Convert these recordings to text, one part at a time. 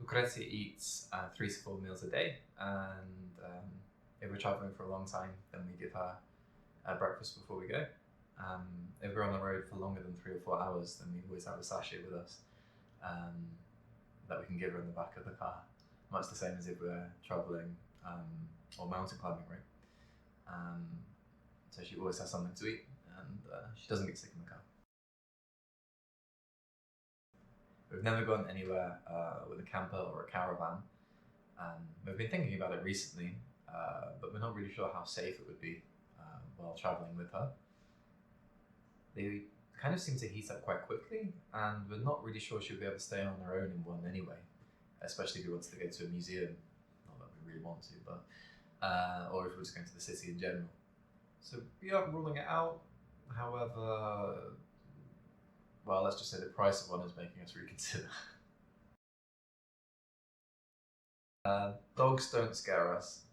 Lucrezia eats 3 to 4 meals a day, and if we're traveling for a long time, then we give her breakfast before we go. If we're on the road for longer than 3 or 4 hours, then we always have a sachet with us that we can give her in the back of the car, much the same as if we're traveling or mountain climbing, right? So she always has something to eat, and she doesn't get sick in the car. We've never gone anywhere with a camper or a caravan. We've been thinking about it recently, but we're not really sure how safe it would be while traveling with her. They kind of seem to heat up quite quickly, and we're not really sure she'll be able to stay on her own in one anyway, especially if we wanted to go to a museum. Not that we really want to, but or if we're just going to the city in general. So we aren't ruling it out. However, well, let's just say the price of one is making us reconsider. Dogs don't scare us.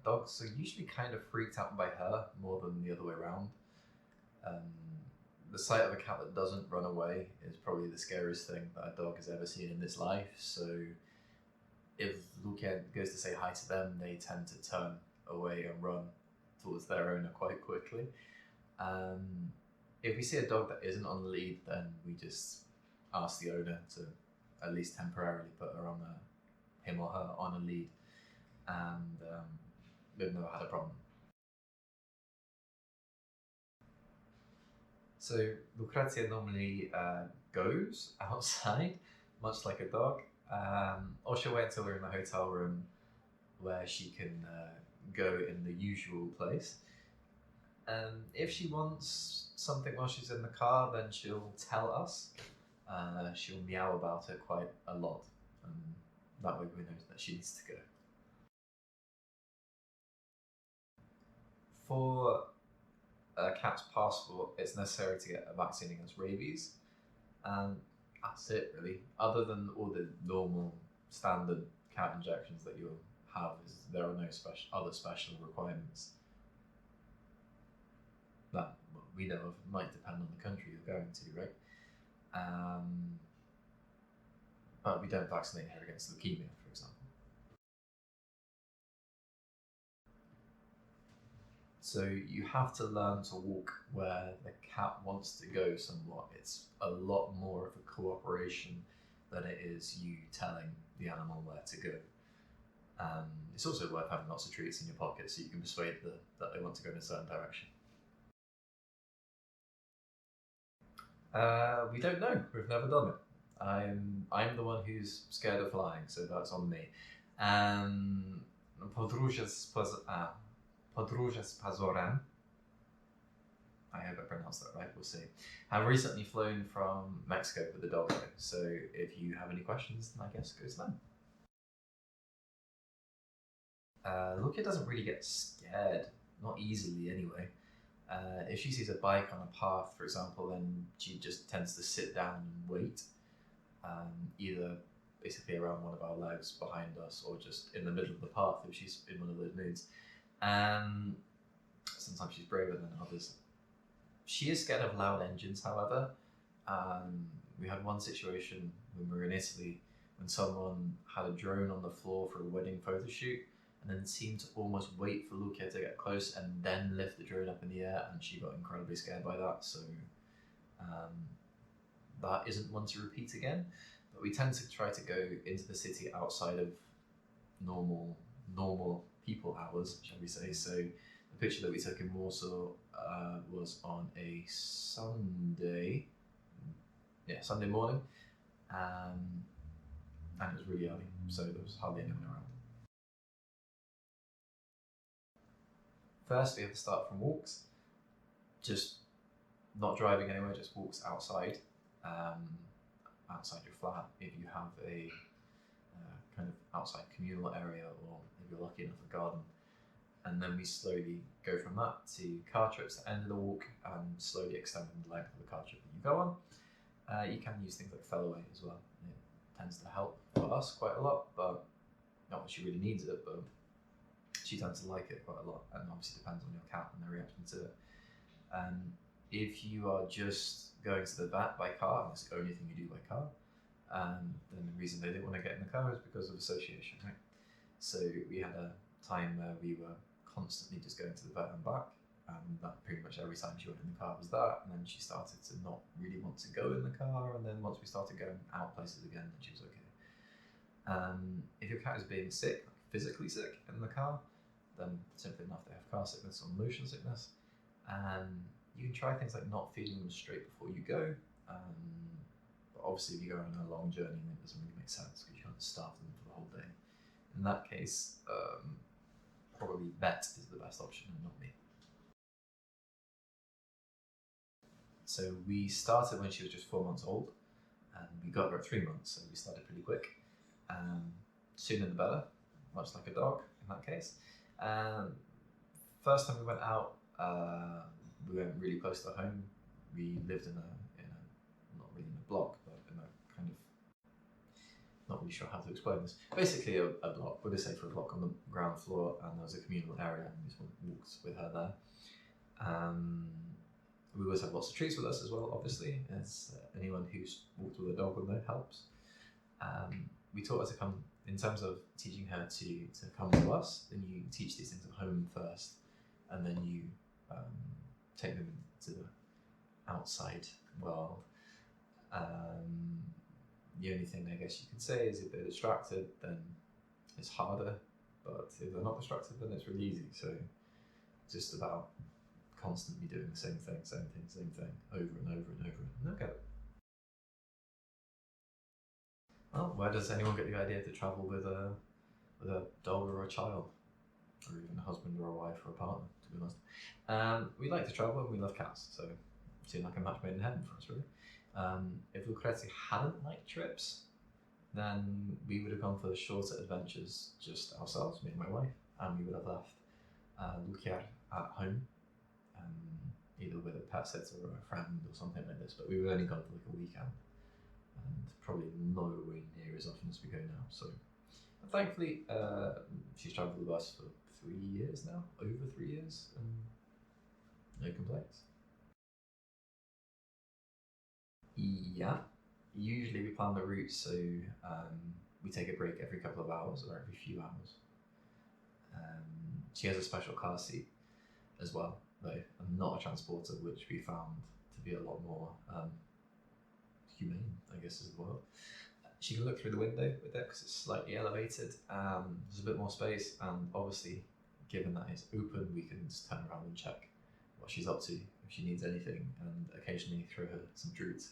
Dogs are usually kind of freaked out by her more than the other way around. The sight of a cat that doesn't run away is probably the scariest thing that a dog has ever seen in its life. So if Luca goes to say hi to them, they tend to turn away and run towards their owner quite quickly. If we see a dog that isn't on the lead, then we just ask the owner to at least temporarily put her on him or her on a lead, and we've never had a problem. So Lucrezia normally goes outside, much like a dog, or she'll wait until we're in the hotel room where she can go in the usual place. If she wants something while she's in the car, then she'll tell us. She'll meow about it quite a lot, and that way we know that she needs to go. For a cat's passport, it's necessary to get a vaccine against rabies, and that's it really. Other than all the normal standard cat injections that you'll have, there are no other special requirements that we know of. It might depend on the country you're going to, right? But we don't vaccinate her against leukemia, for example. So you have to learn to walk where the cat wants to go somewhat. It's a lot more of a cooperation than it is you telling the animal where to go. It's also worth having lots of treats in your pocket so you can persuade them that they want to go in a certain direction. We don't know. We've never done it. I'm the one who's scared of flying, so that's on me. Podróże z pozorem. I hope I pronounced that right. We'll see. I've recently flown from Mexico with the dog, so if you have any questions, then I guess go to them. Lucia doesn't really get scared, not easily anyway. If she sees a bike on a path, for example, then she just tends to sit down and wait, either basically around one of our legs behind us or just in the middle of the path if she's in one of those moods. Sometimes she's braver than others. She is scared of loud engines, however. We had one situation when we were in Italy when someone had a drone on the floor for a wedding photo shoot, and then seemed to almost wait for Lucia to get close and then lift the drone up in the air, and she got incredibly scared by that. So that isn't one to repeat again. But we tend to try to go into the city outside of normal people hours, shall we say. So the picture that we took in Warsaw was on a Sunday morning, and it was really early, so there was hardly anyone around. First, we have to start from walks, just not driving anywhere, just walks outside, outside your flat if you have a kind of outside communal area, or if you're lucky enough a garden. And then we slowly go from that to car trips, the end of the walk, and slowly extending the length of the car trip that you go on. You can use things like Fellaway as well. It tends to help for us quite a lot, but not that she really needs it, but she tends to like it quite a lot, and obviously depends on your cat and their reaction to it. If you are just going to the vet by car, and it's the only thing you do by car, And then the reason they didn't want to get in the car is because of association, right? So we had a time where we were constantly just going to the vet and back, and that pretty much every time she went in the car was that, and then she started to not really want to go in the car, and then once we started going out places again, then she was okay. If your cat is being sick, like physically sick in the car, then simply enough they have car sickness or motion sickness, and you can try things like not feeding them straight before you go. But obviously if you go on a long journey, then it doesn't really make sense because you can't starve them for the whole day. In that case, probably vet is the best option and not me. So we started when she was just 4 months old, and we got her at 3 months, so we started pretty quick. Sooner the better, much like a dog in that case. First time we went out, we went really close to home. We lived in a not really in a block, but in a kind of, not really sure how to explain this. Basically a block, we'll just say for a block on the ground floor, and there was a communal area, and we just walked with her there. We always have lots of treats with us as well, obviously, as anyone who's walked with a dog will know helps. We taught her to come, in terms of teaching her to come to us, then you teach these things at home first, and then you take them to the outside world. The only thing I guess you could say is if they're distracted, then it's harder, but if they're not distracted, then it's really easy. So it's just about constantly doing the same thing, over and over and over, and they'll get it. Well, where does anyone get the idea to travel with a dog or a child, or even a husband or a wife or a partner? To be honest, we like to travel and we love cats, so it seemed like a match made in heaven for us, really. If Lucrezia hadn't liked trips, then we would have gone for shorter adventures just ourselves, me and my wife, and we would have left Lucia at home, either with a pet sitter or a friend or something like this. But we would only gone for like a weekend, and probably nowhere near as often as we go now. So thankfully, she's travelled with us for 3 years now, over 3 years, and no complaints. Yeah, usually we plan the route so we take a break every couple of hours or every few hours. She has a special car seat as well, though, and not a transporter, which we found to be a lot more humane, I guess is the word. She can look through the window with it because it's slightly elevated. There's a bit more space, and obviously, given that it's open, we can just turn around and check what she's up to if she needs anything, and occasionally throw her some treats.